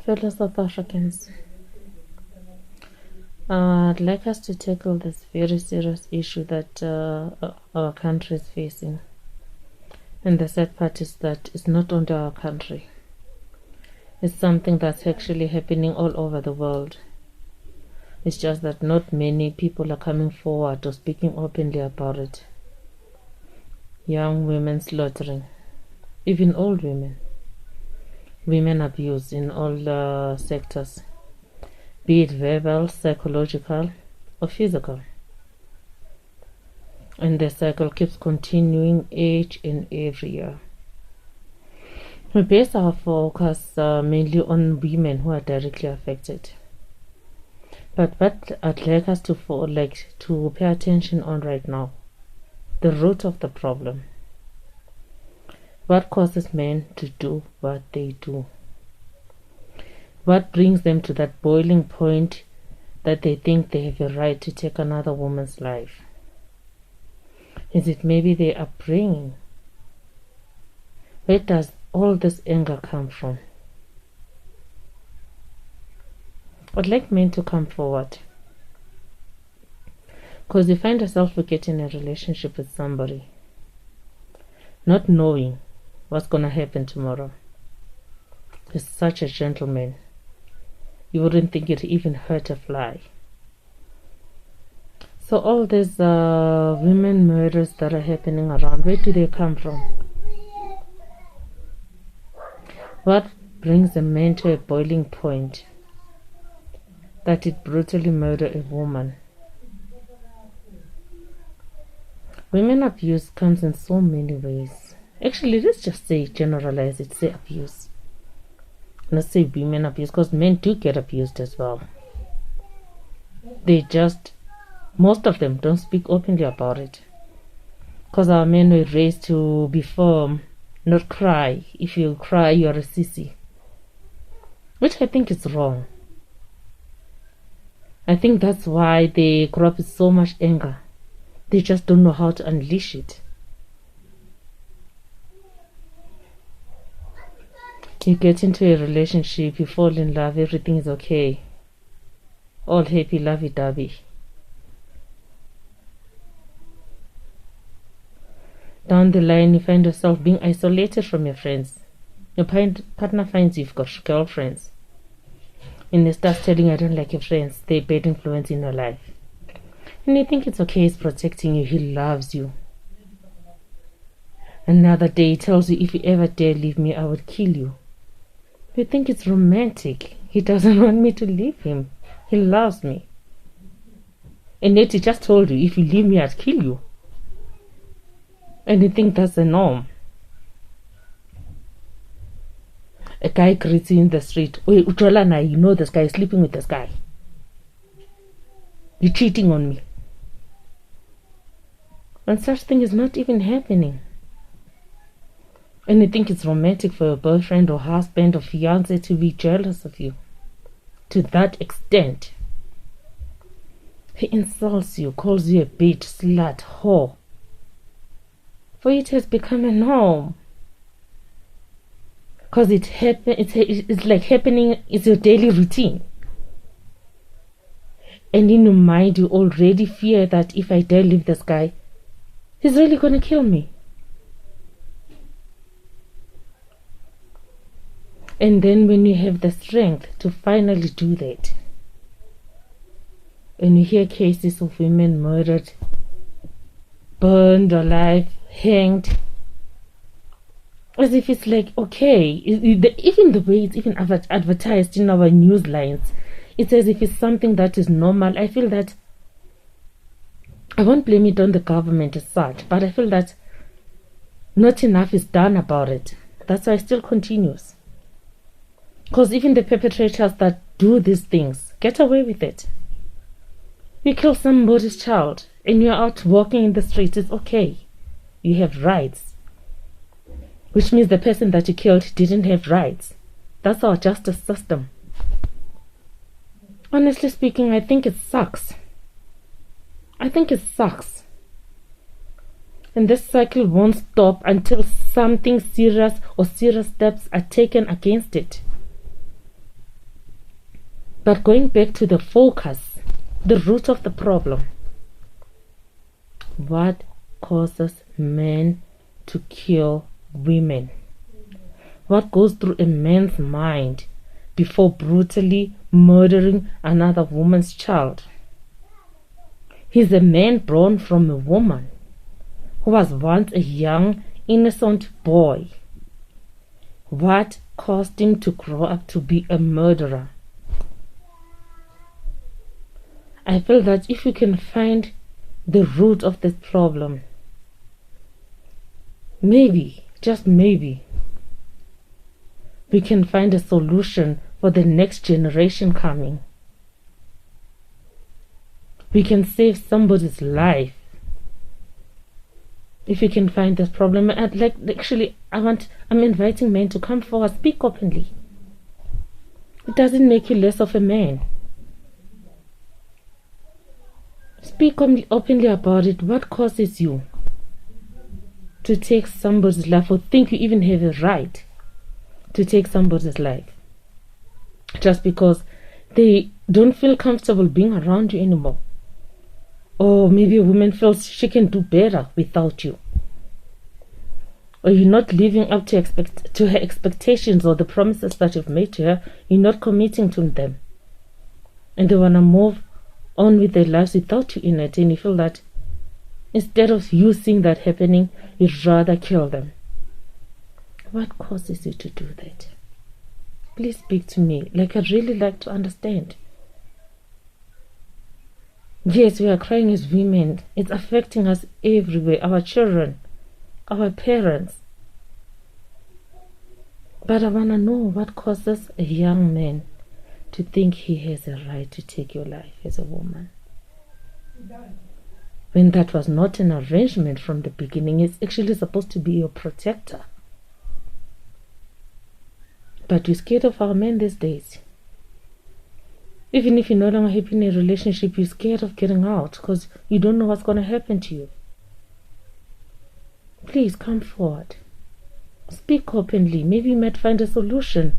Fellow South Africans, I'd like us to tackle this very serious issue that our country is facing. And the sad part is that it's not only our country. It's something that's actually happening all over the world. It's just that not many people are coming forward or speaking openly about it. Young women slaughtering, even old women. Women abuse in all sectors, be it verbal, psychological, or physical. And the cycle keeps continuing each and every year. We base our focus mainly on women who are directly affected. But what I'd like us to pay attention on right now, the root of the problem. What causes men to do what they do? What brings them to that boiling point that they think they have a right to take another woman's life? Is it maybe their upbringing? Where does all this anger come from? I'd like men to come forward. Because you find yourself getting in a relationship with somebody, not knowing what's going to happen tomorrow. He's such a gentleman. You wouldn't think it even hurt a fly. So all these women murders that are happening around, where do they come from? What brings a man to a boiling point that it brutally murder a woman? Women abuse comes in so many ways. Actually, let's just say, generalize it, say abuse. Let's say women abuse, because men do get abused as well. Most of them don't speak openly about it. Because our men were raised to be firm, not cry. If you cry, you're a sissy. Which I think is wrong. I think that's why they grow up with so much anger. They just don't know how to unleash it. You get into a relationship, you fall in love, everything is okay. All happy, lovey-dovey. Down the line, you find yourself being isolated from your friends. Your partner finds you've got girlfriends. And they start telling you, I don't like your friends. They're bad influence in your life. And you think it's okay, he's protecting you, he loves you. Another day he tells you, if you ever dare leave me, I would kill you. You think it's romantic. He doesn't want me to leave him. He loves me. And yet he just told you, if you leave me, I'd kill you. And you think that's the norm. A guy greets you in the street. Wait, Ucholana, you know this guy is sleeping with this guy. You're cheating on me. And such thing is not even happening. And you think it's romantic for your boyfriend or husband or fiance to be jealous of you. To that extent. He insults you, calls you a bitch, slut, whore. For it has become a norm. Because it's like happening, it's your daily routine. And in your mind you already fear that if I dare leave this guy, he's really going to kill me. And then when you have the strength to finally do that, and you hear cases of women murdered, burned alive, hanged, as if it's like, okay, even the way it's even advertised in our news lines, it's as if it's something that is normal. I feel that, I won't blame it on the government as such, but I feel that not enough is done about it. That's why it still continues. Because even the perpetrators that do these things get away with it. You kill somebody's child and you're out walking in the streets, it's okay. You have rights. Which means the person that you killed didn't have rights. That's our justice system. Honestly speaking, I think it sucks. I think it sucks. And this cycle won't stop until something serious or serious steps are taken against it. But going back to the focus, the root of the problem, what causes men to kill women? What goes through a man's mind before brutally murdering another woman's child? He's a man born from a woman who was once a young, innocent boy. What caused him to grow up to be a murderer? I feel that if we can find the root of this problem, maybe, just maybe, we can find a solution for the next generation coming. We can save somebody's life if we can find this problem. I'm inviting men to come forward, speak openly. It doesn't make you less of a man. Speak openly about it. What causes you to take somebody's life, or think you even have a right to take somebody's life just because they don't feel comfortable being around you anymore? Or maybe a woman feels she can do better without you, or you're not living up to her expectations or the promises that you've made to her. You're not committing to them, and they want to move on with their lives without you in it, and you feel that instead of you seeing that happening, you'd rather kill them. What causes you to do that? Please speak to me. I'd really like to understand. Yes, we are crying as women. It's affecting us everywhere. Our children, our parents. But I want to know what causes a young man to think he has a right to take your life as a woman, when that was not an arrangement from the beginning. It's actually supposed to be your protector. But we're scared of our men these days. Even if you're no longer happy in a relationship, you're scared of getting out because you don't know what's going to happen to you. Please come forward. Speak openly. Maybe you might find a solution